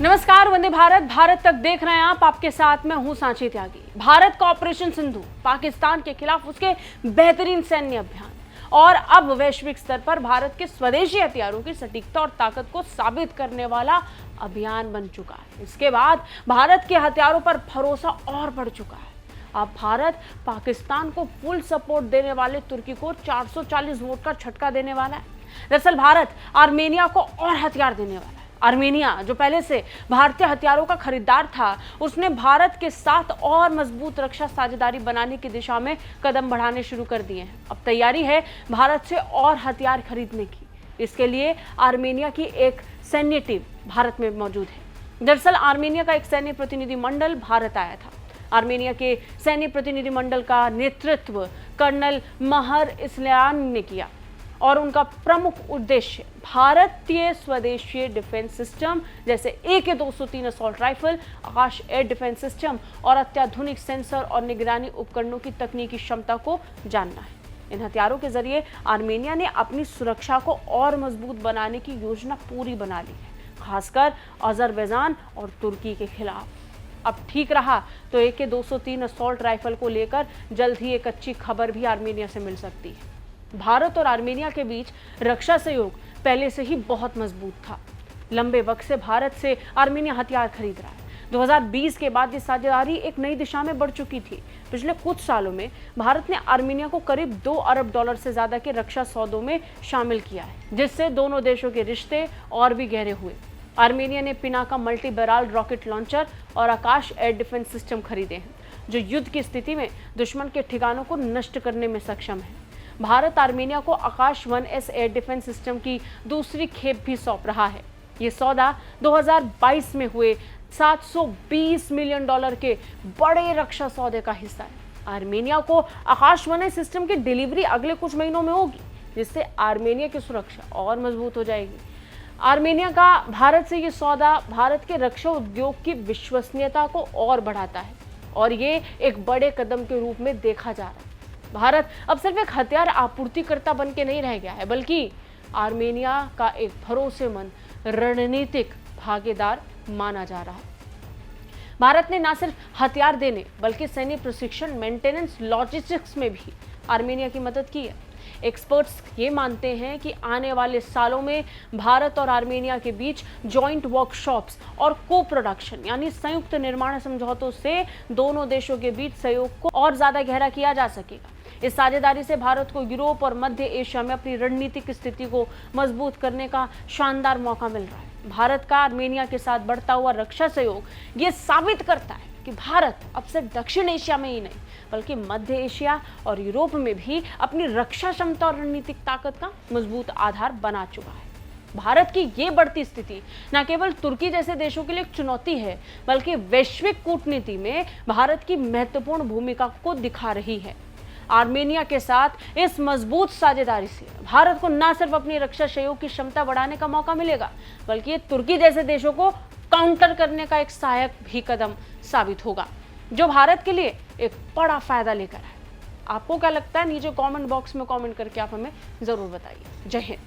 नमस्कार, वंदे भारत। भारत तक देख रहे हैं आप। आपके साथ मैं हूं सांची त्यागी। भारत का ऑपरेशन सिंधु, पाकिस्तान के खिलाफ उसके बेहतरीन सैन्य अभियान और अब वैश्विक स्तर पर भारत के स्वदेशी हथियारों की सटीकता और ताकत को साबित करने वाला अभियान बन चुका है। इसके बाद भारत के हथियारों पर भरोसा और बढ़ चुका है। अब भारत पाकिस्तान को फुल सपोर्ट देने वाले तुर्की को 440 वोट का झटका देने वाला है। दरअसल भारत आर्मेनिया को और हथियार देने वाला है। आर्मेनिया, जो पहले से भारतीय हथियारों का खरीदार था, उसने भारत के साथ और मजबूत रक्षा साझेदारी बनाने की दिशा में कदम बढ़ाने शुरू कर दिए हैं। अब तैयारी है भारत से और हथियार खरीदने की। इसके लिए आर्मेनिया की एक सैन्य टीम भारत में मौजूद है। दरअसल आर्मेनिया का एक सैन्य प्रतिनिधि मंडल भारत आया था। आर्मेनिया के सैन्य प्रतिनिधि मंडल का नेतृत्व कर्नल महर इस्लान ने किया और उनका प्रमुख उद्देश्य भारतीय स्वदेशी डिफेंस सिस्टम जैसे AK-203 असॉल्ट राइफल, आकाश एयर डिफेंस सिस्टम और अत्याधुनिक सेंसर और निगरानी उपकरणों की तकनीकी क्षमता को जानना है। इन हथियारों के जरिए आर्मेनिया ने अपनी सुरक्षा को और मजबूत बनाने की योजना पूरी बना ली है, खासकर अजरबैजान और तुर्की के खिलाफ। अब ठीक रहा तो AK-203 असॉल्ट राइफल को लेकर जल्द ही एक अच्छी खबर भी आर्मेनिया से मिल सकती है। भारत और आर्मेनिया के बीच रक्षा सहयोग पहले से ही बहुत मजबूत था। लंबे वक्त से भारत से आर्मेनिया हथियार खरीद रहा है। 2020 के बाद ये साझेदारी एक नई दिशा में बढ़ चुकी थी। पिछले कुछ सालों में भारत ने आर्मेनिया को करीब $2 अरब से ज्यादा के रक्षा सौदों में शामिल किया है, जिससे दोनों देशों के रिश्ते और भी गहरे हुए। आर्मेनिया ने Pinaka multi barrel rocket launcher और आकाश एयर डिफेंस सिस्टम खरीदे हैं, जो युद्ध की स्थिति में दुश्मन के ठिकानों को नष्ट करने में सक्षम है। भारत आर्मेनिया को आकाश 1S एयर डिफेंस सिस्टम की दूसरी खेप भी सौंप रहा है। ये सौदा 2022 में हुए $720 मिलियन के बड़े रक्षा सौदे का हिस्सा है। आर्मेनिया को आकाश 1S सिस्टम की डिलीवरी अगले कुछ महीनों में होगी, जिससे आर्मेनिया की सुरक्षा और मजबूत हो जाएगी। आर्मेनिया का भारत से ये सौदा भारत के रक्षा उद्योग की विश्वसनीयता को और बढ़ाता है और ये एक बड़े कदम के रूप में देखा जा रहा है। भारत अब सिर्फ एक हथियार आपूर्तिकर्ता बन के नहीं रह गया है, बल्कि आर्मेनिया का एक भरोसेमंद रणनीतिक भागीदार माना जा रहा है। भारत ने न सिर्फ हथियार देने बल्कि सैन्य प्रशिक्षण, मेंटेनेंस, लॉजिस्टिक्स में भी आर्मेनिया की मदद की है। एक्सपर्ट्स ये मानते हैं कि आने वाले सालों में भारत और आर्मेनिया के बीच जॉइंट वर्कशॉप्स और को प्रोडक्शन यानी संयुक्त निर्माण समझौतों से दोनों देशों के बीच सहयोग को और ज्यादा गहरा किया जा सकेगा। इस साझेदारी से भारत को यूरोप और मध्य एशिया में अपनी रणनीतिक स्थिति को मजबूत करने का शानदार मौका मिल रहा है। भारत का आर्मेनिया के साथ बढ़ता हुआ रक्षा सहयोग ये साबित करता है कि भारत अब सिर्फ दक्षिण एशिया में ही नहीं बल्कि मध्य एशिया और यूरोप में भी अपनी रक्षा क्षमता और रणनीतिक ताकत का मजबूत आधार बना चुका है। भारत की ये बढ़ती स्थिति न केवल तुर्की जैसे देशों के लिए एक चुनौती है, बल्कि वैश्विक कूटनीति में भारत की महत्वपूर्ण भूमिका को दिखा रही है। आर्मेनिया के साथ इस मजबूत साझेदारी से भारत को न सिर्फ अपनी रक्षा सहयोग की क्षमता बढ़ाने का मौका मिलेगा, बल्कि ये तुर्की जैसे देशों को काउंटर करने का एक सहायक भी कदम साबित होगा, जो भारत के लिए एक बड़ा फायदा लेकर है। आपको क्या लगता है? नीचे कमेंट बॉक्स में कमेंट करके आप हमें जरूर बताइए। जय हिंद।